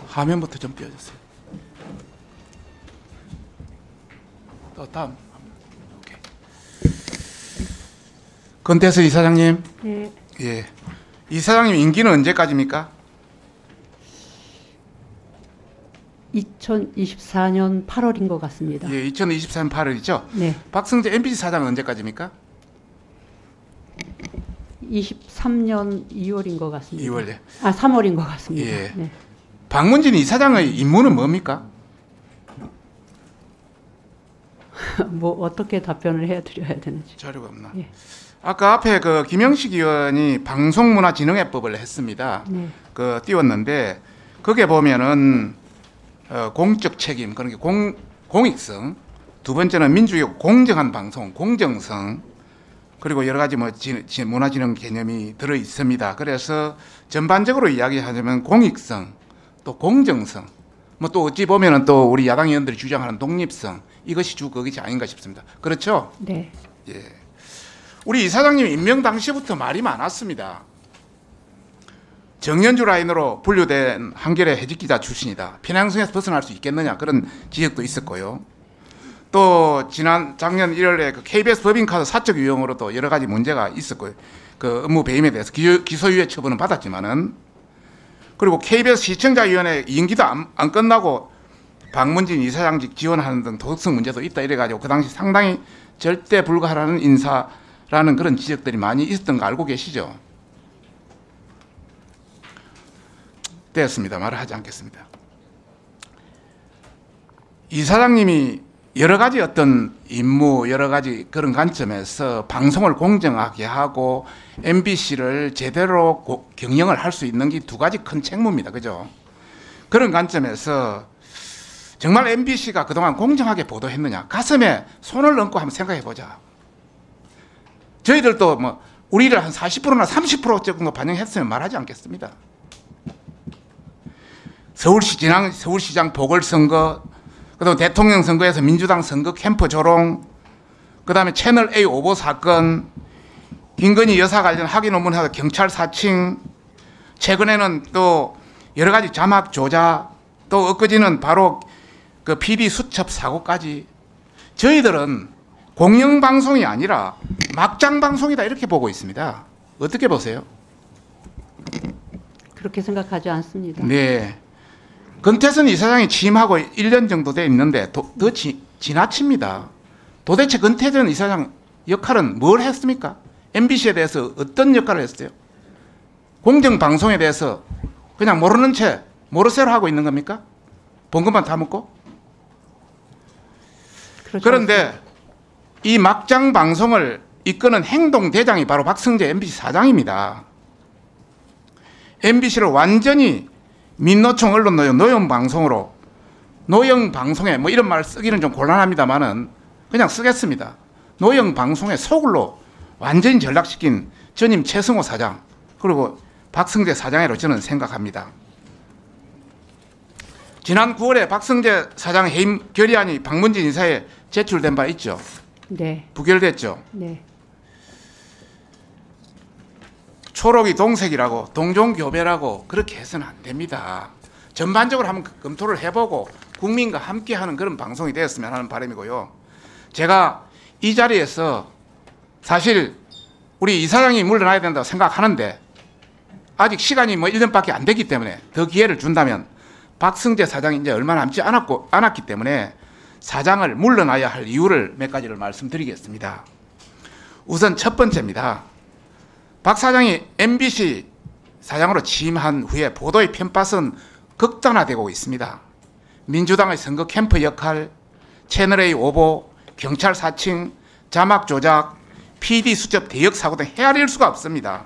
화면부터 좀 띄워주세요. 또 다음. 오케이. 권태수 이사장님. 네. 예. 이사장님 임기는 언제까지입니까? 2024년 8월인 것 같습니다. 예, 2024년 8월이죠. 네. 박승재 MBC 사장은 언제까지입니까? 23년 2월인 것 같습니다. 2월. 예. 3월인 것 같습니다. 예. 네. 박문진 이사장의 임무는 뭡니까? 뭐 어떻게 답변을 해드려야 되는지. 자료가 없나? 예. 아까 앞에 그 김영식 의원이 방송문화진흥회법을 했습니다. 네. 그 띄웠는데 거기에 보면은 공적 책임, 그러니까 공익성, 두 번째는 민주적 공정한 방송, 공정성, 그리고 여러 가지 뭐 문화진흥 개념이 들어 있습니다. 그래서 전반적으로 이야기하자면 공익성, 또 공정성, 뭐 또 어찌 보면은 또 우리 야당 의원들이 주장하는 독립성, 이것이 주거것이 아닌가 싶습니다. 그렇죠? 네. 예. 우리 이사장님 임명 당시부터 말이 많았습니다. 정연주 라인으로 분류된 한겨레 해직기자 출신이다. 편향성에서 벗어날 수 있겠느냐, 그런 지적도 있었고요. 또 작년 1월에 그 KBS 법인카드 사적 유용으로도 여러 가지 문제가 있었고요. 그 업무 배임에 대해서 기소유예 처분은 받았지만은, 그리고 KBS 시청자위원회 임기도 안 끝나고 박문진 이사장직 지원하는 등 도덕성 문제도 있다 이래가지고 그 당시 상당히 절대 불가하라는 인사라는 그런 지적들이 많이 있었던 거 알고 계시죠? 되었습니다. 말을 하지 않겠습니다. 이사장님이 여러 가지 어떤 임무, 여러 가지 그런 관점에서 방송을 공정하게 하고 MBC를 제대로 경영을 할 수 있는 게 두 가지 큰 책무입니다. 그죠? 그런 관점에서 정말 MBC가 그동안 공정하게 보도했느냐, 가슴에 손을 얹고 한번 생각해 보자. 저희들도 뭐 우리를 한 40%나 30% 정도 반영했으면 말하지 않겠습니다. 서울시장 보궐선거, 그다음 대통령 선거에서 민주당 선거 캠프 조롱, 그다음에 채널 A 오보 사건, 김건희 여사 관련 학위 논문하고 경찰 사칭, 최근에는 또 여러 가지 자막 조작, 또 엊그제는 바로 그 PD 수첩 사고까지. 저희들은 공영방송이 아니라 막장방송이다 이렇게 보고 있습니다. 어떻게 보세요? 그렇게 생각하지 않습니다. 네. 권태선 이사장이 취임하고 1년 정도 돼 있는데 더 지나칩니다. 도대체 권태선 이사장 역할은 뭘 했습니까? MBC에 대해서 어떤 역할을 했어요? 공정방송에 대해서 그냥 모르는 채 모르쇠로 하고 있는 겁니까? 본 것만 다 먹고? 그런데 이 막장 방송을 이끄는 행동대장이 바로 박승재 MBC 사장입니다. MBC를 완전히 민노총 언론노조 노영방송으로, 노영방송에 뭐 이런 말 쓰기는 좀 곤란합니다만은 그냥 쓰겠습니다. 노영방송의 소굴로 완전히 전락시킨 전임 최승호 사장, 그리고 박승재 사장으로 저는 생각합니다. 지난 9월에 박승재 사장 해임 결의안이 박문진 인사에 제출된 바 있죠? 네. 부결됐죠? 네. 초록이 동색이라고 동종교배라고 그렇게 해서는 안 됩니다. 전반적으로 한번 검토를 해보고 국민과 함께하는 그런 방송이 되었으면 하는 바람이고요. 제가 이 자리에서 사실 우리 이사장이 물러나야 된다고 생각하는데 아직 시간이 뭐 1년밖에 안 됐기 때문에 더 기회를 준다면 박승재 사장이 이제 얼마 남지 않았기 때문에 사장을 물러나야 할 이유를 몇 가지를 말씀드리겠습니다. 우선 첫 번째입니다. 박 사장이 MBC 사장으로 취임한 후에 보도의 편파선 극단화되고 있습니다. 민주당의 선거 캠프 역할, 채널A 오보, 경찰 사칭, 자막 조작, PD 수첩 대역 사고 등 헤아릴 수가 없습니다.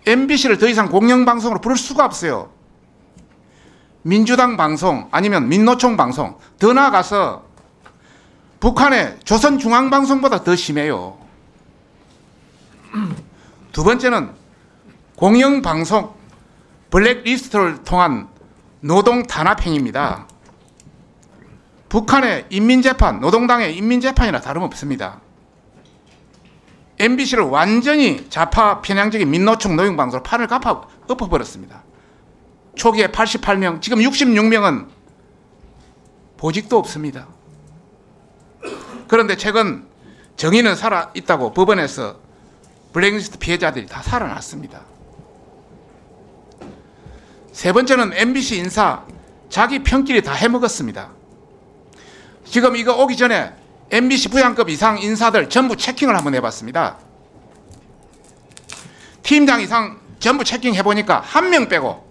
MBC를 더 이상 공영방송으로 부를 수가 없어요. 민주당 방송 아니면 민노총 방송, 더 나아가서 북한의 조선중앙방송보다 더 심해요. 두 번째는 공영방송 블랙리스트를 통한 노동 탄압행위입니다. 북한의 인민재판, 노동당의 인민재판이나 다름없습니다. MBC를 완전히 좌파 편향적인 민노총 노영방송으로 판을 엎어버렸습니다. 초기에 88명, 지금 66명은 보직도 없습니다. 그런데 최근 정의는 살아 있다고 법원에서 블랙리스트 피해자들이 다 살아났습니다. 세 번째는 MBC 인사 자기 편끼리 다 해먹었습니다. 지금 이거 오기 전에 MBC 부장급 이상 인사들 전부 체킹을 한번 해봤습니다. 팀장 이상 전부 체킹해보니까 한 명 빼고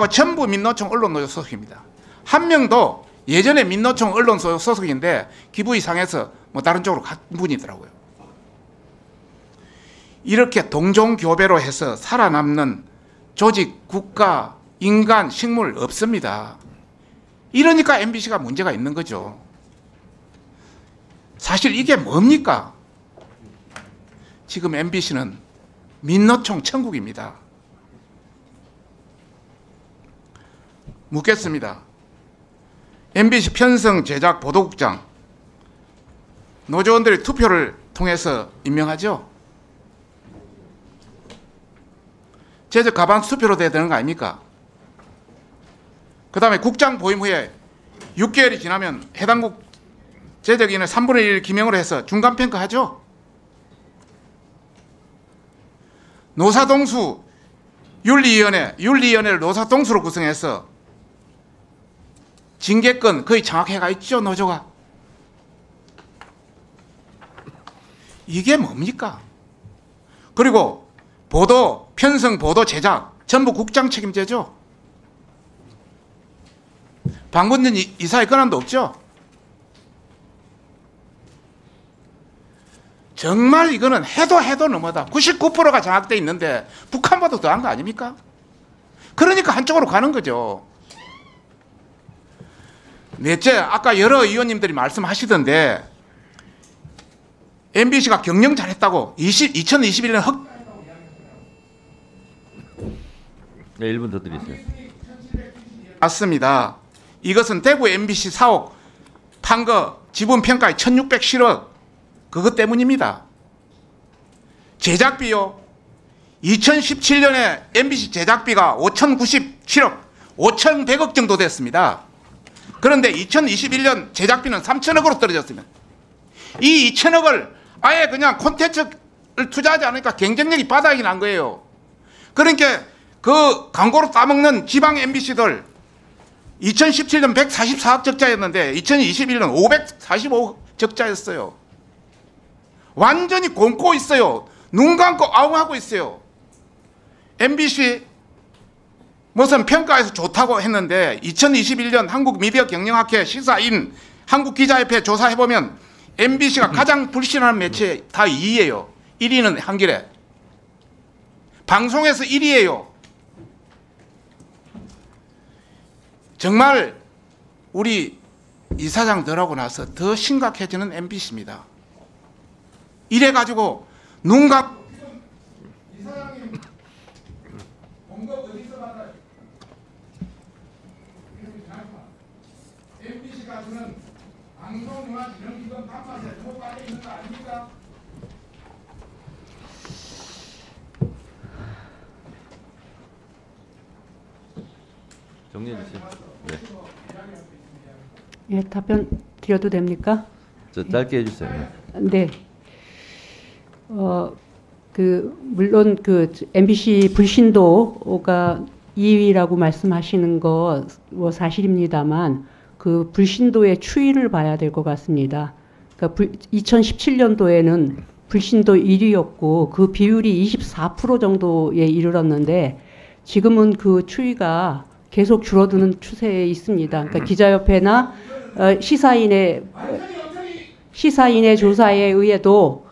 전부 민노총 언론노조 소속입니다. 한 명도 예전에 민노총 언론노조 소속인데 기분이 상해서 뭐 다른 쪽으로 간 분이더라고요. 이렇게 동종교배로 해서 살아남는 조직, 국가, 인간, 식물 없습니다. 이러니까 MBC가 문제가 있는 거죠. 사실 이게 뭡니까? 지금 MBC는 민노총 천국입니다. 묻겠습니다. MBC 편성 제작 보도국장 노조원들이 투표를 통해서 임명하죠. 제적 가반 투표로 돼야 되는 거 아닙니까? 그 다음에 국장 보임 후에 6개월이 지나면 해당국 제적인의 3분의 1 기명으로 해서 중간평가하죠. 노사동수 윤리위원회를 노사동수로 구성해서 징계권 거의 정확해가 있죠, 노조가. 이게 뭡니까? 그리고 보도, 편성, 보도, 제작 전부 국장 책임제죠. 방문진 이사의 권한도 없죠. 정말 이거는 해도 너무하다. 99%가 장악돼 있는데 북한보다 더한 거 아닙니까? 그러니까 한쪽으로 가는 거죠. 넷째, 아까 여러 의원님들이 말씀하시던데 MBC가 경영 잘했다고 2021년 네, 1분 더 드리세요. 맞습니다. 이것은 대구 MBC 사옥 판 거 지분 평가에 1607억 그것 때문입니다. 제작비요. 2017년에 MBC 제작비가 5,097억, 5,100억 정도 됐습니다. 그런데 2021년 제작비는 3,000억으로 떨어졌습니다. 이 2,000억을 아예 그냥 콘텐츠를 투자하지 않으니까 경쟁력이 바닥이 난 거예요. 그러니까 그 광고로 따먹는 지방 MBC들 2017년 144억 적자였는데 2021년 545억 적자였어요. 완전히 곪고 있어요. 눈 감고 아웅하고 있어요. MBC 무슨 평가에서 좋다고 했는데 2021년 한국미디어경영학회 시사인 한국기자협회 조사해보면 MBC가 가장 불신하는 매체 다 2위예요. 1위는 한겨레. 방송에서 1위예요. 정말 우리 이사장 들어가고 나서 더 심각해지는 MBC입니다. 이래가지고 눈 감고 이사장님 공급 어디서 받아요? MBC가 주는 방송문화 기능기금 단팥에 못 받아 있는 거 아닙니까? 정리해 주세요. 네. 예, 답변 드려도 됩니까? 저 짧게 해주세요. 네. 네. 물론 MBC 불신도가 2위라고 말씀하시는 거 뭐 사실입니다만 그 불신도의 추이를 봐야 될 것 같습니다. 그러니까 2017년도에는 불신도 1위였고 그 비율이 24% 정도에 이르렀는데 지금은 그 추이가 계속 줄어드는 추세에 있습니다. 그러니까 기자협회나 시사인의 조사에 의해도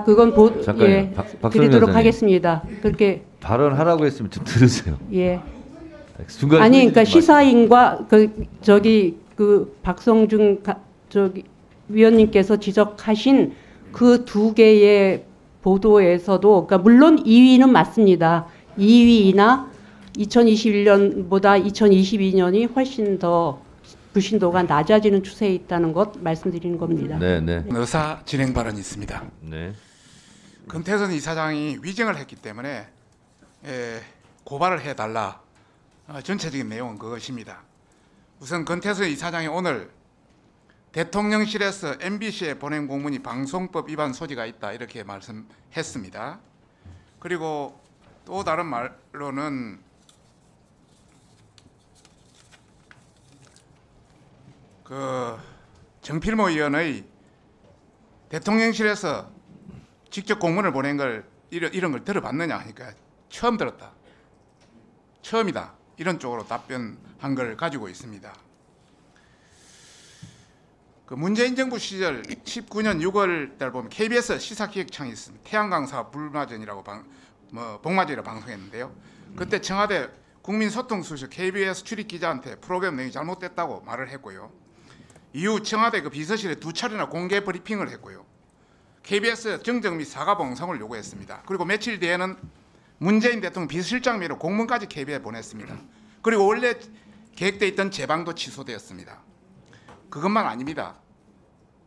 그건 잠깐만요. 드리도록 하겠습니다. 그렇게 발언하라고 했으면 좀 들으세요. 예. 중간에 아니 그러니까 마시고. 시사인과 박성중 위원님께서 지적하신 그 두 개의 보도에서도 그러니까 물론 2위는 맞습니다. 2위나 2021년보다 2022년이 훨씬 더 불신도가 낮아지는 추세에 있다는 것 말씀드리는 겁니다. 네, 네. 의사 진행 발언이 있습니다. 네. 금태선 이사장이 위증을 했기 때문에 고발을 해달라. 전체적인 내용은 그것입니다. 우선 권태선 이사장이 오늘 대통령실에서 MBC에 보낸 공문이 방송법 위반 소지가 있다 이렇게 말씀했습니다. 그리고 또 다른 말로는 그 정필모 의원의 대통령실에서 직접 공문을 보낸 걸 이런 걸 들어봤느냐 하니까 처음 들었다. 처음이다. 이런 쪽으로 답변한 걸 가지고 있습니다. 그 문재인 정부 시절 19년 6월 달 보면 KBS 시사기획청이 있습니다. 태양강사 불마전이라고 복마전이라고 방송했는데요. 그때 청와대 국민소통수석 KBS 출입기자한테 프로그램 내용이 잘못됐다고 말을 했고요. 이후 청와대 그 비서실에 2차례나 공개 브리핑을 했고요. KBS 정정 및 사과 봉송을 요구했습니다. 그리고 며칠 뒤에는 문재인 대통령 비서실장미로 공문까지 KBS에 보냈습니다. 그리고 원래 계획돼 있던 재방도 취소되었습니다. 그것만 아닙니다.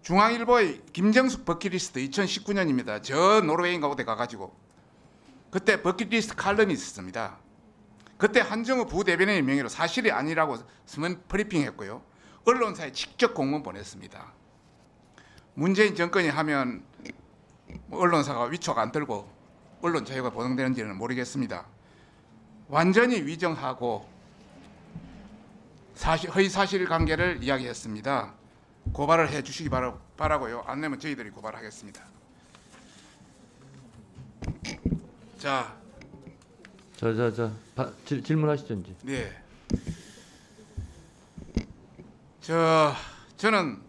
중앙일보의 김정숙 버킷리스트 2019년입니다. 저 노르웨이인가 어디 가가지고 그때 버킷리스트 칼럼이 있었습니다. 그때 한정우 부대변인의 명의로 사실이 아니라고 서면 브리핑했고요. 언론사에 직접 공문 보냈습니다. 문재인 정권이 하면 언론사가 위촉 안 들고 언론 자유가 보장되는지는 모르겠습니다. 완전히 위정하고 허위 사실관계를 이야기했습니다. 고발을 해주시기 바라고요. 안 내면 저희들이 고발하겠습니다. 자, 질문하시죠 이제. 네. 저는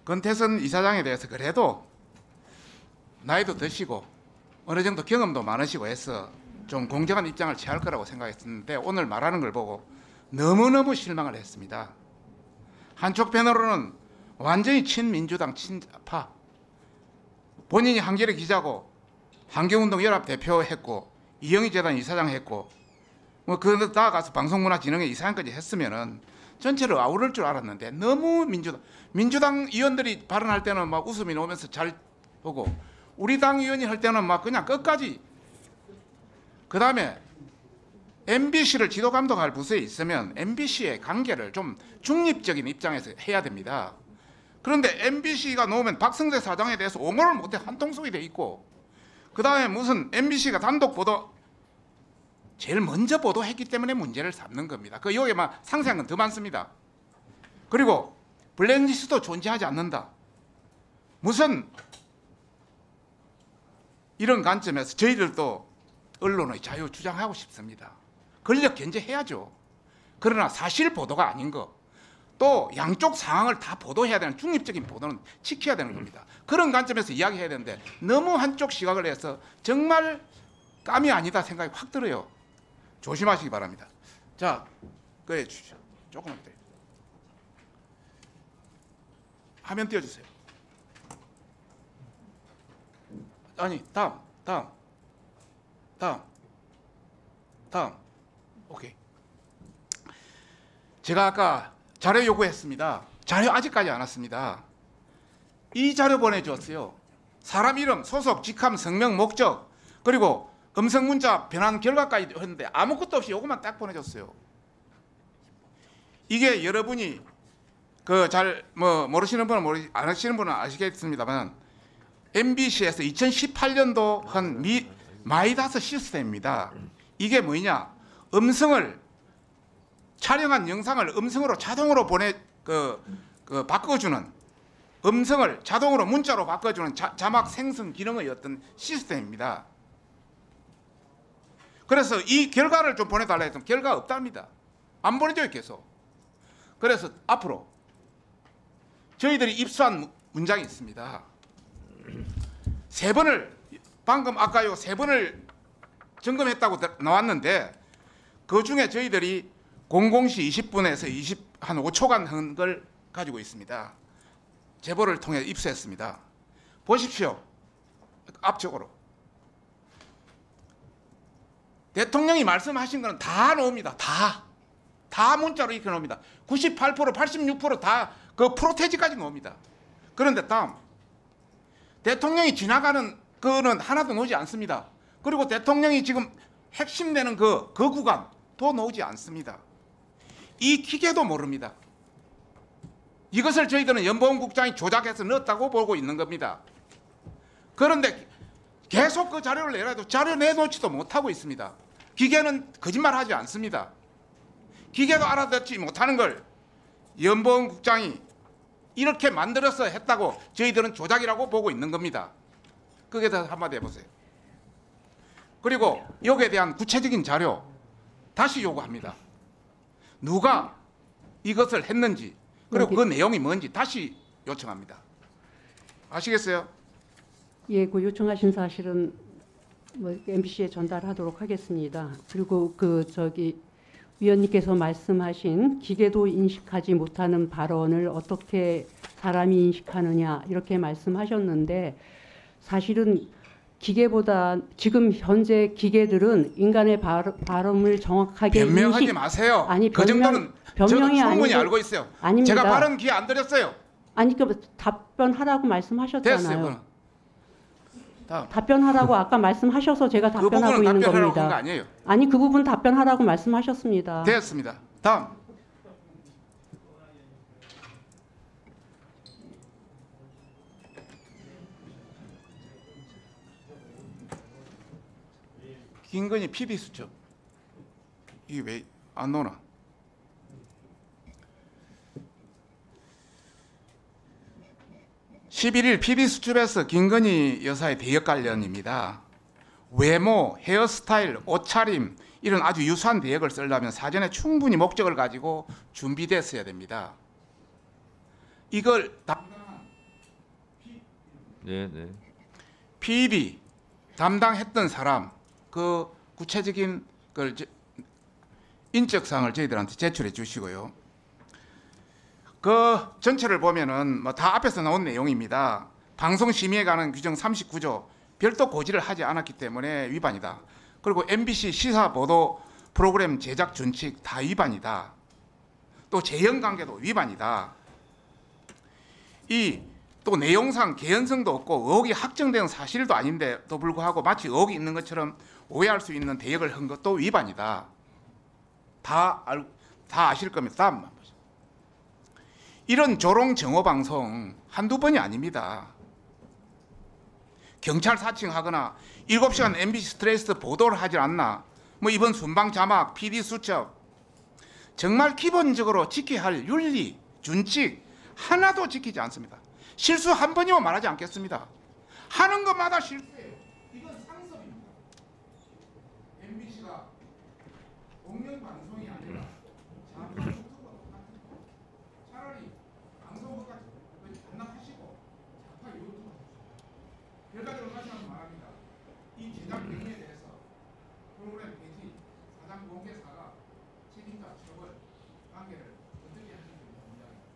권태선 이사장에 대해서 그래도 나이도 드시고 어느 정도 경험도 많으시고 해서 좀 공정한 입장을 취할 거라고 생각했는데 오늘 말하는 걸 보고 너무너무 실망을 했습니다. 한쪽 편으로는 완전히 친민주당 친파, 본인이 한겨레 기자고 환경운동연합 대표했고 이영희 재단 이사장 했고 그 나아가서 방송문화진흥회 이사장까지 했으면은 전체를 아우를 줄 알았는데 너무 민주당 의원들이 발언할 때는 막 웃음이 나오면서 잘 보고 우리 당 의원이 할 때는 막 그냥 끝까지. 그 다음에 MBC를 지도 감독할 부서에 있으면 MBC의 관계를 좀 중립적인 입장에서 해야 됩니다. 그런데 MBC가 놓으면 박성재 사장에 대해서 옹호를 못해 한통속이 돼 있고, 그 다음에 무슨 MBC가 단독 보도 제일 먼저 보도했기 때문에 문제를 삼는 겁니다. 그 여기에 막 상세한 건 더 많습니다. 그리고 블랙리스트도 존재하지 않는다. 무슨 이런 관점에서 저희들도 언론의 자유 주장하고 싶습니다. 권력 견제해야죠. 그러나 사실 보도가 아닌 거, 또 양쪽 상황을 다 보도해야 되는 중립적인 보도는 지켜야 되는 겁니다. 그런 관점에서 이야기해야 되는데 너무 한쪽 시각을 해서 정말 깜이 아니다 생각이 확 들어요. 조심하시기 바랍니다. 자, 그래 주시죠. 조금만 기다려. 화면 띄워주세요. 아니, 다음. 오케이. 제가 아까 자료 요구했습니다. 자료 아직까지 안 왔습니다. 이 자료 보내주었어요. 사람 이름, 소속, 직함, 성명, 목적, 그리고 음성 문자 변환 결과까지 했는데 아무것도 없이 요것만 딱 보내줬어요. 이게 여러분이 모르시는 분은 안 하시는 분은 아시겠습니다만 MBC에서 2018년도 한 마이다스 시스템입니다. 이게 뭐냐? 촬영한 영상을 음성으로 자동으로 바꿔주는, 음성을 자동으로 문자로 바꿔주는 자막 생성 기능의 어떤 시스템입니다. 그래서 이 결과를 좀 보내달라 했더니 결과 없답니다. 안 보내줘요, 계속. 그래서 앞으로 저희들이 입수한 문장이 있습니다. 방금 아까 요 3번을 점검했다고 나왔는데 그 중에 저희들이 00시 20분에서 한 5초간 한 걸 가지고 있습니다. 제보를 통해 입수했습니다. 보십시오. 앞쪽으로. 대통령이 말씀하신 거는 다 나옵니다. 다 문자로 이렇게 나옵니다. 98%, 86% 다 그 프로테지까지 나옵니다. 그런데 다음. 대통령이 지나가는 거는 하나도 나오지 않습니다. 그리고 대통령이 지금 핵심 되는 그 구간도 나오지 않습니다. 이 기계도 모릅니다. 이것을 저희들은 연보훈국장이 조작해서 넣었다고 보고 있는 겁니다. 그런데 계속 그 자료를 내라도 자료 내놓지도 못하고 있습니다. 기계는 거짓말하지 않습니다. 기계도 알아듣지 못하는 걸 연보훈국장이 이렇게 만들어서 했다고 저희들은 조작이라고 보고 있는 겁니다. 그게 더 한마디 해보세요. 그리고 여기에 대한 구체적인 자료 다시 요구합니다. 누가 이것을 했는지 그리고 그 내용이 뭔지 다시 요청합니다. 아시겠어요? 예, 그 요청하신 사실은 뭐 MBC에 전달하도록 하겠습니다. 그리고 그 위원님께서 말씀하신 기계도 인식하지 못하는 발언을 어떻게 사람이 인식하느냐 이렇게 말씀하셨는데 사실은 기계보다 지금 현재 기계들은 인간의 발음을 정확하게 변명하지 마세요. 아니, 그 정도는 변명이 저는 충분히 아니고- 알고 있어요. 아닙니다. 제가 발언 기회 안 드렸어요. 아니 그 답변하라고 말씀하셨잖아요. 됐어요. 그건. 다음. 답변하라고 아까 말씀하셔서 제가 그 답변하고 부분은 있는 답변하라고 겁니다. 한 거 아니에요. 아니 그 부분 답변하라고 말씀하셨습니다. 됐습니다. 다음. 김건희 PD 수첩. 이게 왜 안 나오나? (11일) PD 수첩에서 김건희 여사의 대역 관련입니다. 외모, 헤어스타일, 옷차림 이런 아주 유사한 대역을 쓰려면 사전에 충분히 목적을 가지고 준비됐어야 됩니다. 이걸 네, 네. PD 담당했던 사람 그 구체적인 걸 인적사항을 저희들한테 제출해 주시고요. 그 전체를 보면은 뭐 다 앞에서 나온 내용입니다. 방송 심의에 관한 규정 39조 별도 고지를 하지 않았기 때문에 위반이다. 그리고 MBC 시사 보도 프로그램 제작 준칙 다 위반이다. 또 재형 관계도 위반이다. 이 또 내용상 개연성도 없고 의혹이 확정된 사실도 아닌데도 불구하고 마치 의혹이 있는 것처럼 오해할 수 있는 대역을 한 것도 위반이다. 다 아실 겁니다. 다음만 보세요. 이런 조롱 정오 방송 한두 번이 아닙니다. 경찰 사칭하거나 7시간 MBC 스트레스 보도를 하질 않나. 뭐 이번 순방 자막, PD 수첩 정말 기본적으로 지켜야 할 윤리, 준칙 하나도 지키지 않습니다. 실수 한 번이면 말하지 않겠습니다. 하는 것마다 실수예요. 이건 상습입니다. MBC가 공영 방송이 아니라 자파 유튜브와 똑같은 거. 차라리 방송국까지 반납하시고 자파 유튜브 결과적으로 다시 한번 말합니다. 이 제작 행위에 대해서 프로그램 폐지, 사장 공개 사과, 책임자 처벌 관계를 어떻게 하시는지 궁금합니다.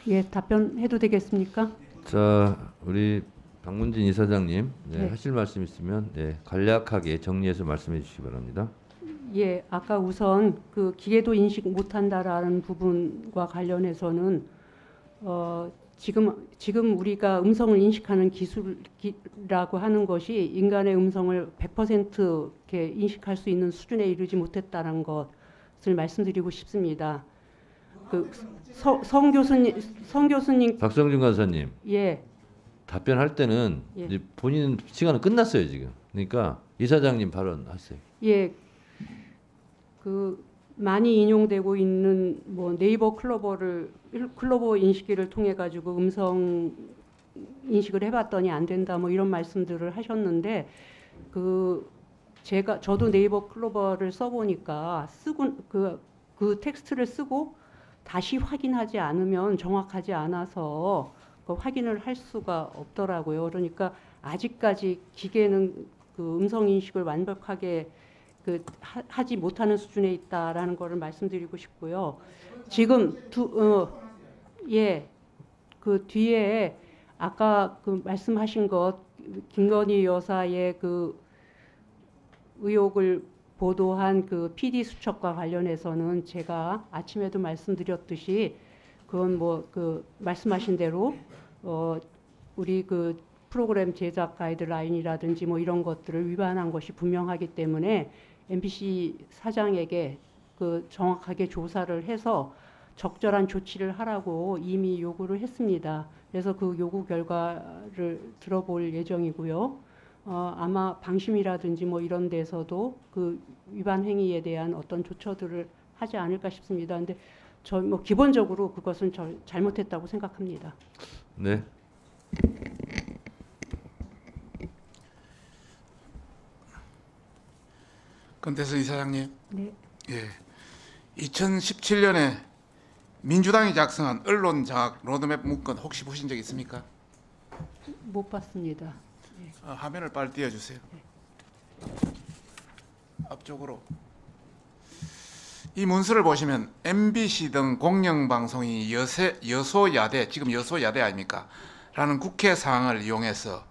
예, 답변해도 되겠습니까? 자, 우리 박문진 이사장님, 네, 네. 하실 말씀 있으면 네, 간략하게 정리해서 말씀해 주시기 바랍니다. 예, 아까 우선 그 기계도 인식 못한다라는 부분과 관련해서는 지금 우리가 음성을 인식하는 기술이라고 하는 것이 인간의 음성을 100% 이렇게 인식할 수 있는 수준에 이르지 못했다는 것을 말씀드리고 싶습니다. 그 성 교수님, 박성준 간사님, 예, 답변할 때는 예. 이제 본인 시간은 끝났어요 지금. 그러니까 이사장님 발언하세요. 예, 그 많이 인용되고 있는 뭐 네이버 클로버 인식기를 통해 가지고 음성 인식을 해봤더니 안 된다 뭐 이런 말씀들을 하셨는데 저도 네이버 클로버를 써보니까 그 텍스트를 쓰고 다시 확인하지 않으면 정확하지 않아서 그 확인을 할 수가 없더라고요. 그러니까 아직까지 기계는 그 음성 인식을 완벽하게 하지 못하는 수준에 있다라는 것을 말씀드리고 싶고요. 지금 그 뒤에 아까 그 말씀하신 것 김건희 여사의 그 의혹을 보도한 그 PD 수첩과 관련해서는 제가 아침에도 말씀드렸듯이 그건 뭐 그 말씀하신 대로 우리 그 프로그램 제작 가이드라인이라든지 뭐 이런 것들을 위반한 것이 분명하기 때문에 MBC 사장에게 그 정확하게 조사를 해서 적절한 조치를 하라고 이미 요구를 했습니다. 그래서 그 요구 결과를 들어볼 예정이고요. 아마 방심이라든지 뭐 이런 데서도 그 위반 행위에 대한 어떤 조처들을 하지 않을까 싶습니다. 근데 저 뭐 기본적으로 그것은 잘못했다고 생각합니다. 네. 권태선 이사장님, 네. 예, 2017년에 민주당이 작성한 언론 장악 로드맵 문건 혹시 보신 적 있습니까? 못 봤습니다. 화면을 빨리 띄워주세요. 앞쪽으로. 이 문서를 보시면 MBC 등 공영방송이 여소야대, 지금 여소야대 아닙니까? 라는 국회 사항을 이용해서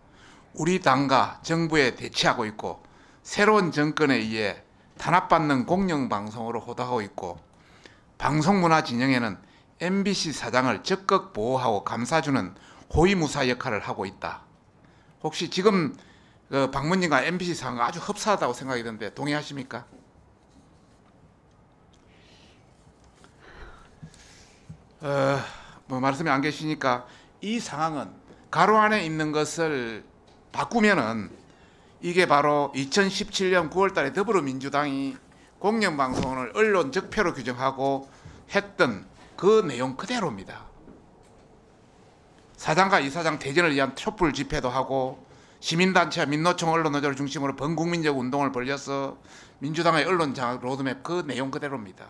우리 당과 정부에 대치하고 있고 새로운 정권에 의해 탄압받는 공영방송으로 호도하고 있고 방송문화 진영에는 MBC 사장을 적극 보호하고 감싸주는 호위무사 역할을 하고 있다. 혹시 지금 그 박문님과 MBC 사항과 아주 흡사하다고 생각이 드는데 동의하십니까? 뭐 말씀이 안 계시니까 이 상황은 가로 안에 있는 것을 바꾸면은 이게 바로 2017년 9월달에 더불어민주당이 공영방송을 언론 적폐로 규정하고 했던 그 내용 그대로입니다. 사장과 이사장 퇴진을 위한 촛불 집회도 하고 시민단체와 민노총 언론노조를 중심으로 범국민적 운동을 벌여서 민주당의 언론 장악 로드맵 그 내용 그대로입니다.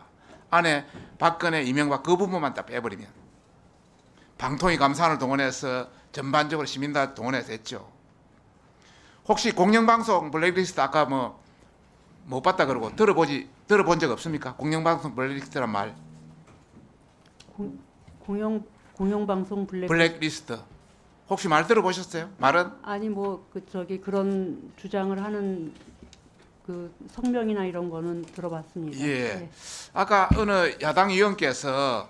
안에 박근혜, 이명박 그 부분만 딱 빼버리면 방통위 감사원을 동원해서 전반적으로 시민단 동원해서 했죠. 혹시 공영방송 블랙리스트 아까 뭐 못 봤다 그러고 들어본 적 없습니까? 공영방송 블랙리스트란 말. 공영방송 블랙리스트. 혹시 말 들어보셨어요? 말은? 아니 뭐 그 저기 그런 주장을 하는 그 성명이나 이런 거는 들어봤습니다. 예. 네. 아까 어느 야당 의원께서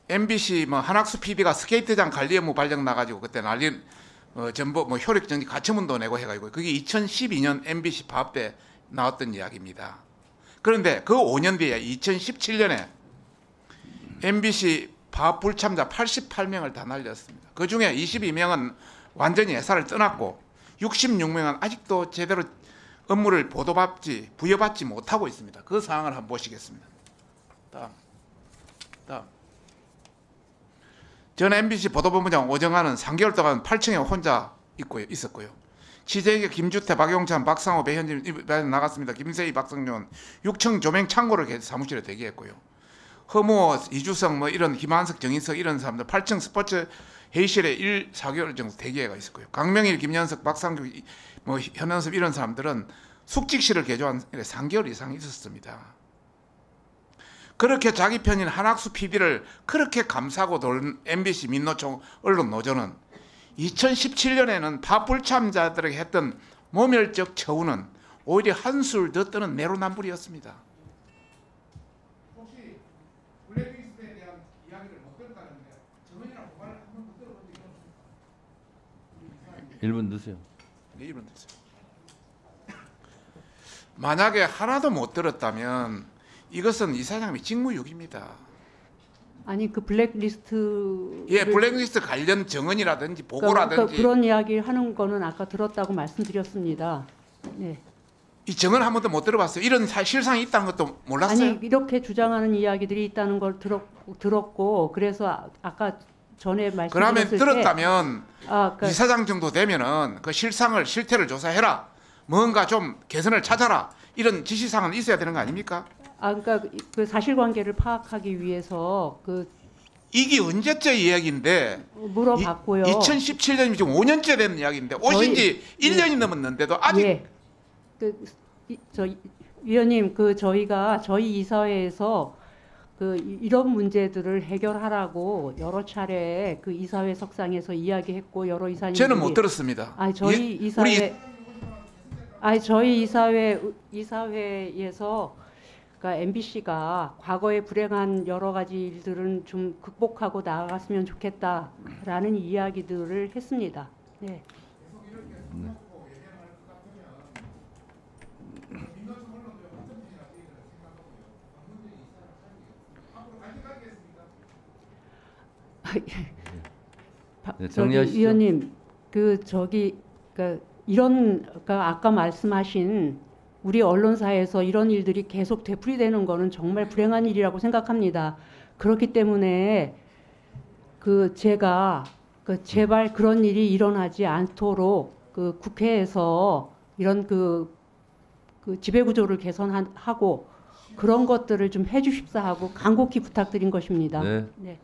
MBC 뭐 한학수 PD가 스케이트장 관리 업무 발령 나가지고 그때 난리 전부 뭐 효력 정지 가처분도 내고 해가지고 그게 2012년 MBC 파업 때 나왔던 이야기입니다. 그런데 그 5년 뒤에 2017년에 MBC 파업 불참자 88명을 다 날렸습니다. 그 중에 22명은 완전히 회사를 떠났고 66명은 아직도 제대로 업무를 부여받지 못하고 있습니다. 그 상황을 한번 보시겠습니다. 다음. 전 MBC 보도본부장 오정환은 3개월 동안 8층에 혼자 있었고요. 취재계 김주태, 박용찬, 박상호, 배현진 나갔습니다. 김세희, 박성윤 6층 조명 창고를 사무실에 대기했고요. 허무호, 이주성, 뭐 이런 김한석, 정인석 이런 사람들 8층 스포츠 회의실에 4개월 정도 대기해가 있었고요. 강명일, 김현석, 박상규, 뭐 현은섭 이런 사람들은 숙직실을 개조한 3개월 이상 있었습니다. 그렇게 자기 편인 한학수 PD를 그렇게 감싸고 돌는 MBC 민노총 언론 노조는 2017년에는 파불참자들에게 했던 모멸적 처우는 오히려 한술 더 뜨는 내로남불이었습니다. 혹시 블랙리스트에 대한 이야기를 못 들었다는데 정은이랑 고발을 한번 못 들어본 적이 없습니다. 1분 드세요. 네, 1분 됐어요. 만약에 하나도 못 들었다면 이것은 이사장님이 직무유기입니다. 아니 그 블랙리스트 예, 블랙리스트 관련 정언이라든지 보고라든지 그런 이야기 하는 거는 아까 들었다고 말씀드렸습니다. 네. 이 정언 한 번도 못 들어봤어요. 이런 실상이 있다는 것도 몰랐어요. 아니 이렇게 주장하는 이야기들이 있다는 걸 들었고 그래서 아까 전에 그러면 말씀드렸을 때 들었다면 그러니까 이사장 정도 되면은 그 실태를 조사해라. 뭔가 좀 개선을 찾아라. 이런 지시사항은 있어야 되는 거 아닙니까? 그러니까 그 사실관계를 파악하기 위해서 그 이게 언제적 이야기인데 물어봤고요. 2017년이면 지금 5년째 된 이야기인데 오신 지 1년이 넘었는데도 아직 예. 저 위원님 저희가 저희 이사회에서 이런 문제들을 해결하라고 여러 차례 그 이사회 석상에서 이야기했고 여러 이사님들이 저는 못 들었습니다. 저희 이사회에서 그러니까 MBC가 과거에 불행한 여러 가지 일들은 좀 극복하고 나아갔으면 좋겠다라는 이야기들을 했습니다. 네. 네, 저기 정리하시죠. 위원님 그러니까 이런 그러니까 아까 말씀하신 우리 언론사에서 이런 일들이 계속 되풀이되는 거는 정말 불행한 일이라고 생각합니다. 그렇기 때문에 제가 제발 그런 일이 일어나지 않도록 국회에서 이런 지배 구조를 개선하고 그런 것들을 좀 해주십사 하고 간곡히 부탁드린 것입니다. 네. 네.